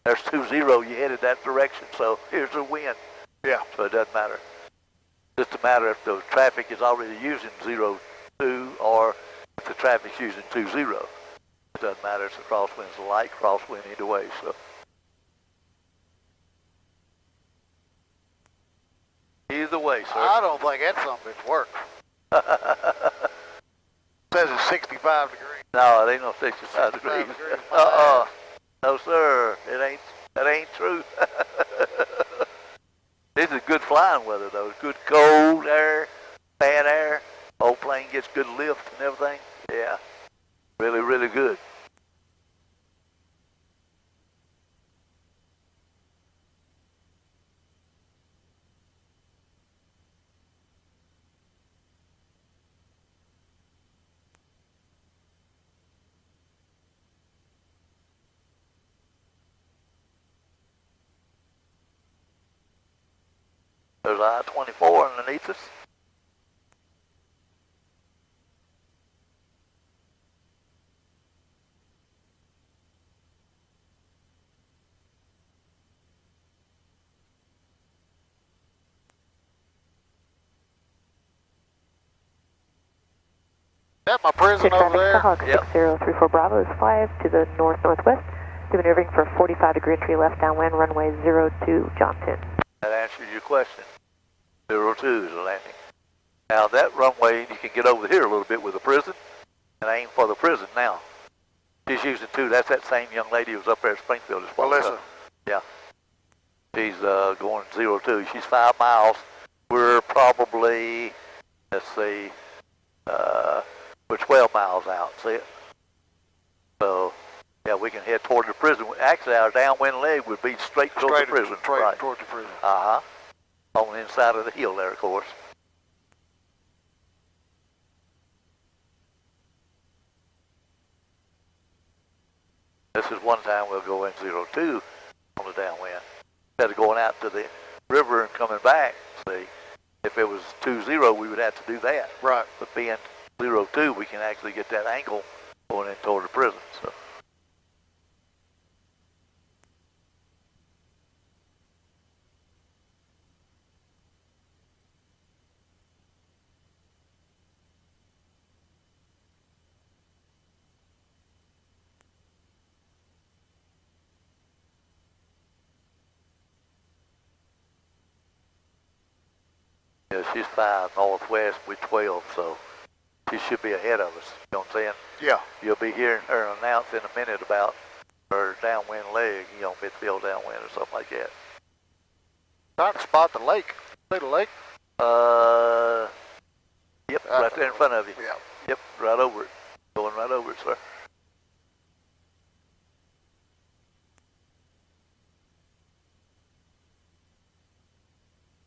There's 20, you headed that direction, so here's the wind. Yeah. So it doesn't matter. It's just a matter if the traffic is already using 02 or if the traffic's using 20. It doesn't matter, it's a crosswind, it's a light crosswind either way, so. Either way, sir. I don't think that's something that's worked. Says it's 65 degrees. No, it ain't no 65 degrees. No, sir. That ain't true. This is good flying weather, though. It's good cold air, fan air, whole plane gets good lift and everything. Yeah, really, really good. There's I-24 underneath us. That my prison over there? Hawk 6034 Bravo is 5 to the north-northwest. You're maneuvering for 45 degree entry left downwind, runway 02, Johnson. That answers your question. 02 is the landing. Now that runway, you can get over here a little bit with the prison and aim for the prison now. She's using 2. That's that same young lady who was up there at Springfield. Melissa. Yeah. She's going 02. She's 5 miles. We're probably, let's see, we're 12 miles out, see it? So, yeah, we can head toward the prison. Actually, our downwind leg would be straight toward the prison. Straight right. toward the prison. Uh-huh. On the inside of the hill there, of course. This is one time we'll go in 02 on the downwind. Instead of going out to the river and coming back, see, if it was 20, we would have to do that. Right. But being 02, we can actually get that angle going in toward the prison. So. Yeah, she's 5 northwest, we're 12, so she should be ahead of us. You know what I'm saying? Yeah. You'll be hearing her announce in a minute about her downwind leg, you know, midfield downwind or something like that. Trying to spot the lake. See the lake? Yep, right there in front of you. Yeah. Yep, right over it. Going right over it, sir.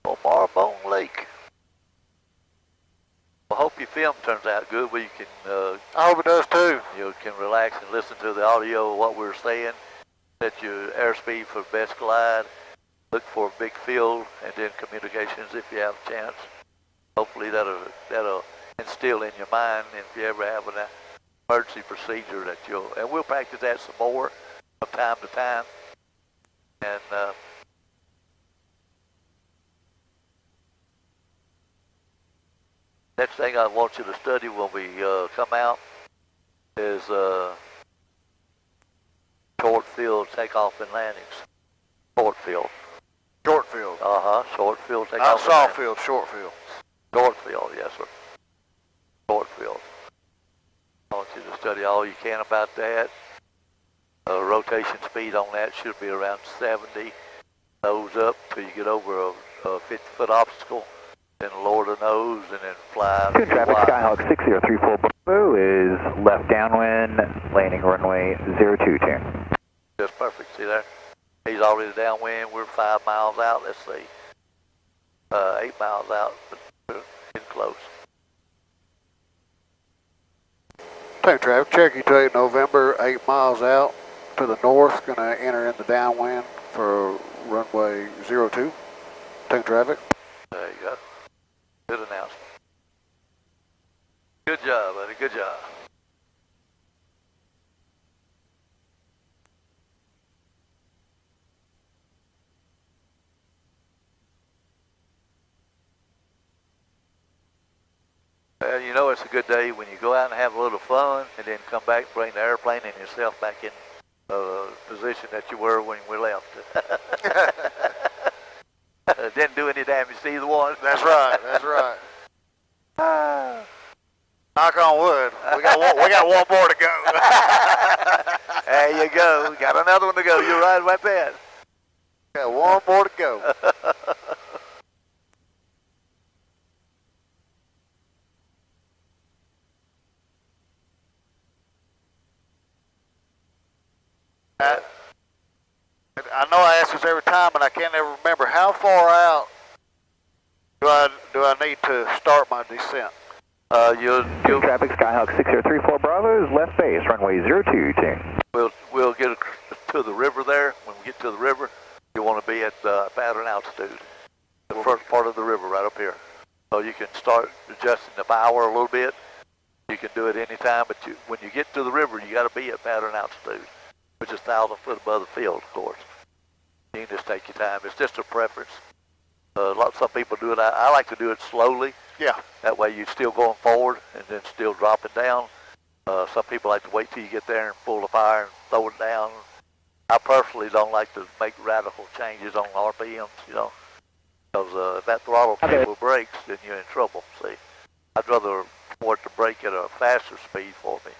Oh, Marbone Lake. I hope your film turns out good where you can I hope it does too. you can relax and listen to the audio of what we're saying. Set your airspeed for best glide. Look for a big field and then communications if you have a chance. Hopefully that'll instill in your mind if you ever have an emergency procedure that and we'll practice that some more from time to time. And next thing I want you to study when we come out is short field takeoff and landings. Short field. Short field. Short field Not takeoff and soft landings. field, short field. Short field, yes sir. Short field. I want you to study all you can about that. Rotation speed on that should be around 70. Nose up till you get over a 50-foot obstacle. Then lower the nose and then fly. Good traffic, Skyhawk 6034 Bravo is left downwind, landing runway 02, turn. Just perfect, see there? He's already downwind, we're 5 miles out, let's see. 8 miles out, but we're getting close. Take traffic, Cherokee 28 November, 8 miles out to the north, gonna enter in the downwind for runway 02. Take traffic. There you go. Good announcement. Good job, buddy, good job. Well, you know it's a good day when you go out and have a little fun and then come back, bring the airplane and yourself back in the position that you were when we left. Didn't do any damage to either one. That's right, that's right. Knock on wood. We got one more to go. There you go. Got another one to go. You're right about that. Got one more to go. ask this every time, and I can't ever remember. How far out do I need to start my descent? You'll traffic, Skyhawk 6034 Bravo is left base, runway 02. We'll get to the river there. When we get to the river, you want to be at pattern altitude. The first part of the river right up here. So you can start adjusting the power a little bit. You can do it anytime, but when you get to the river, you got to be at pattern altitude, which is 1,000 foot above the field, of course. You can just take your time. It's just a preference. Some people do it. I like to do it slowly. Yeah. That way you're still going forward and then still dropping down. Some people like to wait till you get there and pull the fire and throw it down. I personally don't like to make radical changes on RPMs, you know, because if that throttle cable breaks, then you're in trouble, see. I'd rather for it to break at a faster speed for me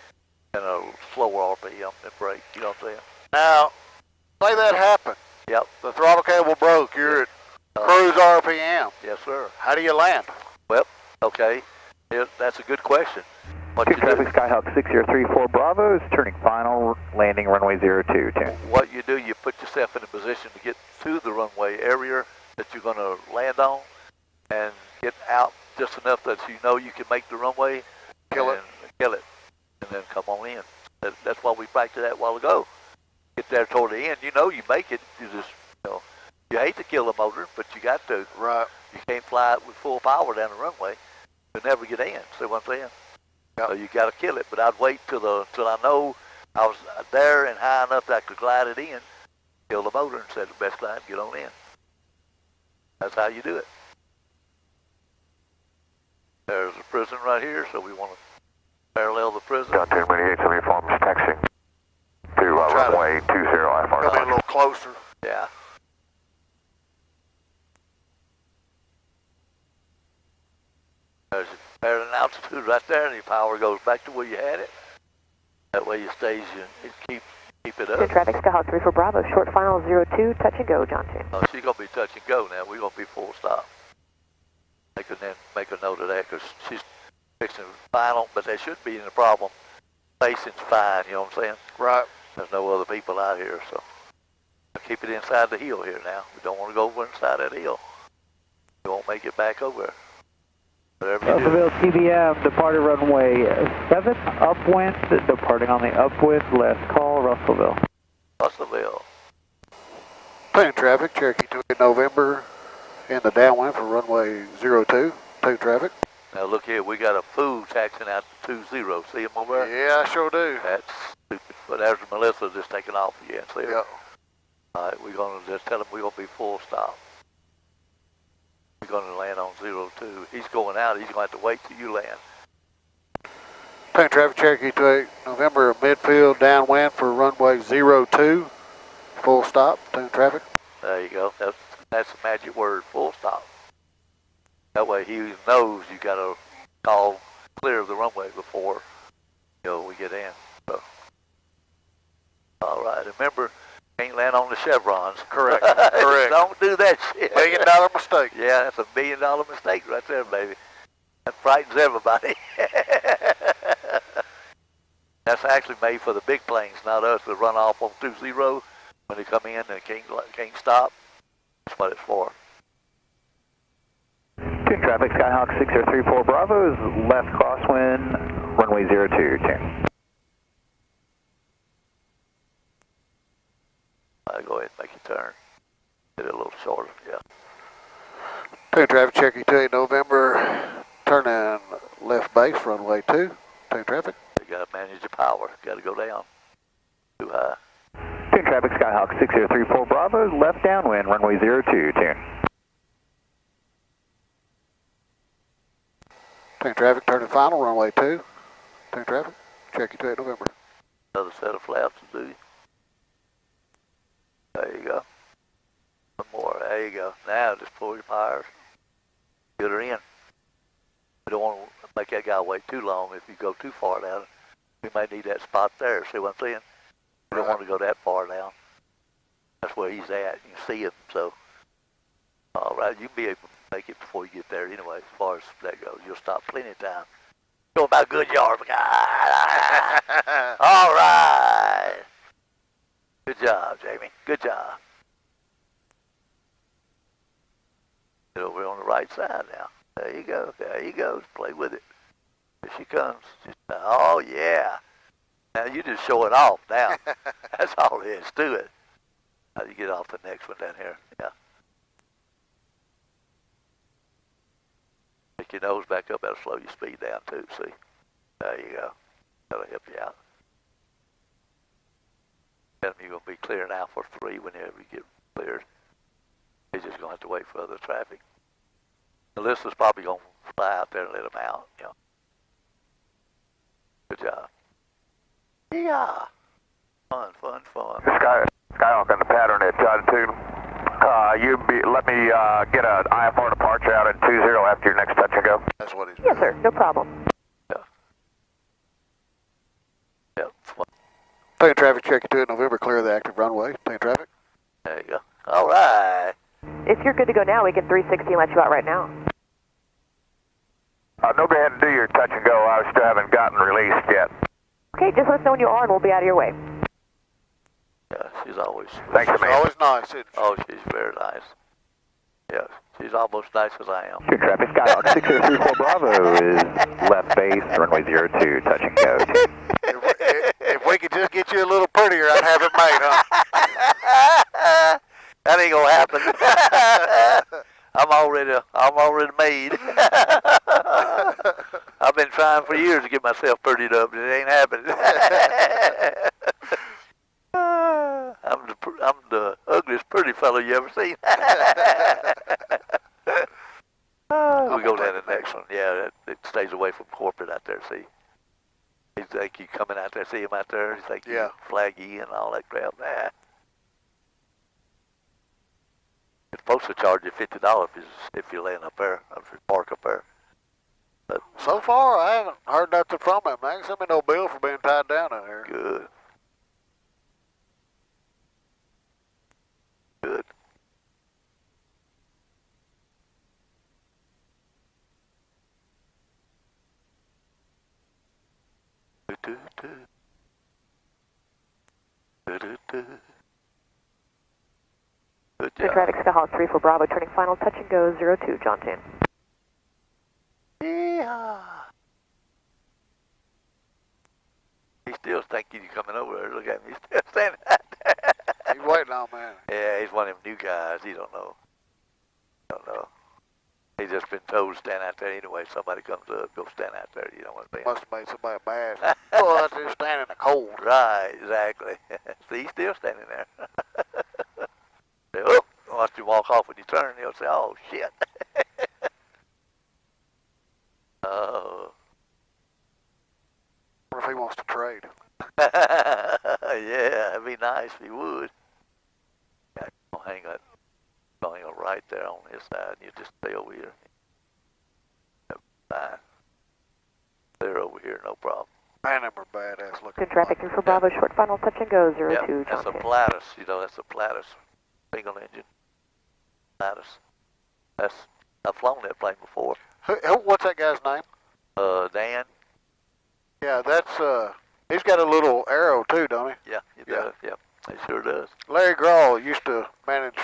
than a slower RPM than break, you know what I'm saying? Now, say that happened. Yep. The throttle cable broke. You're at cruise RPM. Yes, sir. How do you land? Well, okay. That's a good question. What you Traffic, do, Skyhawk 6034 Bravo is turning final, landing runway 02. what you do, you put yourself in a position to get to the runway area that you're going to land on and get out just enough that you know you can make the runway. Kill it, and then come on in. That's why we practiced that a while ago. Get there toward the end, you know you make it. You just, you know, you hate to kill the motor, but you got to. Right. You can't fly it with full power down the runway. You'll never get in. See what I'm saying? Yep. So you got to kill it. But I'd wait till I know I was there and high enough that I could glide it in, kill the motor, and set the best glide, get on in. That's how you do it. There's a prison right here, so we want to parallel the prison. John 1028, some uniforms taxiing to runway 20 IFR. Come in a little closer. Yeah. There's a pattern altitude right there, and your power goes back to where you had it. That way you keep it Good up. traffic, Skyhawk 34 Bravo, short final 02, touch and go, John 2. Oh, she's going to be touch and go now. We're going to be full stop. Make a note of that because she's fixing final, but there shouldn't be any problem. Facing's fine, you know what I'm saying? Right. There's no other people out here, so keep it inside the hill here now. We don't want to go over inside that hill. We won't make it back over. Whatever you do. Russellville TBM, departed runway 7, upwind, departing on the upwind, last call, Russellville. Russellville. Plain traffic, Cherokee 28 November in the downwind for runway 02. Two traffic. Now look here, we got a fool taxiing out to 20. See him over there? Yeah, I sure do. That's stupid. But there's Melissa just taking off again. See her? Yep. All right, we're going to just tell him we're going to be full stop. We're going to land on 02. He's going out. He's going to have to wait till you land. Plain traffic, Cherokee 28 November midfield downwind for runway 02. Full stop. Plain traffic. There you go. That's the magic word, full stop. That way he knows you got to call clear of the runway before, you know, we get in. So, all right. Remember, can't land on the chevrons. Correct. Correct. Don't do that shit. $1 million mistake. Yeah, that's $1 billion mistake right there, baby. That frightens everybody. That's actually made for the big planes, not us, to run off on 20 when they come in and can't stop. That's what it's for. Tune traffic, Skyhawk 6034 Bravo is left crosswind, runway 02, tune. Go ahead and make a turn. Get it a little shorter, yeah. Plain traffic, Cherokee 28 November, turning left base, runway 2. Plain traffic. You got to manage your power. Got to go down. Too high. Tune traffic, Skyhawk 6034 Bravo is left downwind, runway 02, tune. Plain traffic, turning final, runway 2. Plain traffic, Cherokee 28 November. Another set of flaps to do. There you go. One more. There you go. Now just pull your pliers. Get her in. We don't want to make that guy wait too long. If you go too far down, we may need that spot there. See what I'm saying? We don't want to go that far down. That's where he's at. You can see him. So, all right, you can be able to make it before you get there anyway. As far as that goes, you'll stop plenty of time. Go about good yards, guy. All right. Good job, Jamie. Good job. Get over on the right side now. There you go. There you go. Play with it. Here she comes. Oh, yeah. Now you just show it off now. That's all there is to it. How do you get off the next one down here? Yeah. Pick your nose back up. That'll slow your speed down too, see? There you go. That'll help you out. Tell them you're going to be clearing out for 3 whenever you get cleared. You're just going to have to wait for other traffic. Alyssa's probably going to fly out there and let them out, you know. Good job. Yeah. Fun. Skyhawk on the pattern at altitude. Let me get an IFR departure out at 20 after your next touch and go. That's what he's Yes, sir. No problem. Yeah. Yep. Taking traffic, Cherokee 2 in November, clear the active runway. Taking traffic. There you go. All right. If you're good to go now, we can 360 and let you out right now. No, go ahead and do your touch and go. I still haven't gotten released yet. Okay, just let us know when you are and we'll be out of your way. Yeah, she's always sweet. Thanks, It's man. always nice, isn't it? Oh, she's very nice. Yeah, she's almost nice as I am. True traffic, Skyhawk 6034 Bravo is left base, runway 02, touch and go. If we could just get you a little prettier, I'd have it made, huh? That ain't gonna happen. I'm already made. I've been trying for years to get myself prettied up, and it ain't happening. I'm the ugliest pretty fellow you ever seen. We go down to the next one. Yeah, it stays away from corporate out there, see. He think you coming out there, see him out there, he think you flaggy and all that crap. Nah. It's supposed to charge you $50 if you're laying up there, if you park up there. But So far, I haven't heard nothing from him, man. Send me no bill for being tied down in here. good. Good. Good True job. traffic, Skyhawk 34 Bravo, turning final touch and go 02, John 10. Yeah. He still thinking you coming over there. Look at me. He's still standing out there. He's waiting on, man. Yeah, he's one of them new guys. He don't know. He's just been told to stand out there anyway. Somebody comes up, go stand out there. You know what I'm saying? Must have made somebody mad. Well, out there standing in the cold. Right, exactly. See, he's still standing there. Say, oh, watch you walk off when you turn. He'll say, oh, shit. Oh. I wonder if he wants to trade. Yeah, it'd be nice if he would. Yeah, I'll hang it right there on his side, and you just stay over here. Fine. They're over here, no problem. Man, them are badass looking. Good traffic, for Bravo, short final touch and go 02, Yep, John that's a 10. Pilatus, that's a Pilatus single engine. Pilatus. I've flown that plane before. What's that guy's name? Dan? Yeah, that's, he's got a little arrow too, don't he? Yeah, he does. Yep, he sure does. Larry Grawl used to manage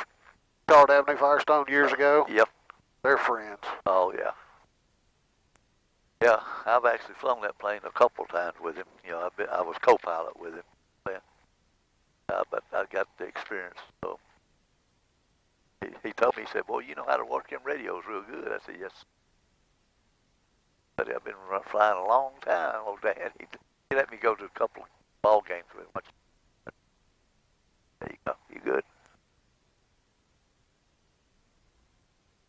Charlotte Avenue Firestone years ago. Yep. They're friends. Oh, yeah. Yeah, I've actually flown that plane a couple times with him. I was co-pilot with him then. But I got the experience, so. He told me, he said, boy, you know how to work them radios real good. I said, yes. But I've been flying a long time, old Dan. He let me go to a couple of ball games with him. There you go. You good?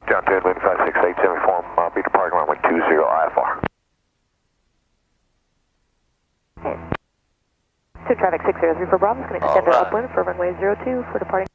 John 10, wind 568, form, be departing runway 20 IFR. Okay. True traffic 603 for Bravo is going to extend All right. upwind for runway 02 for departing.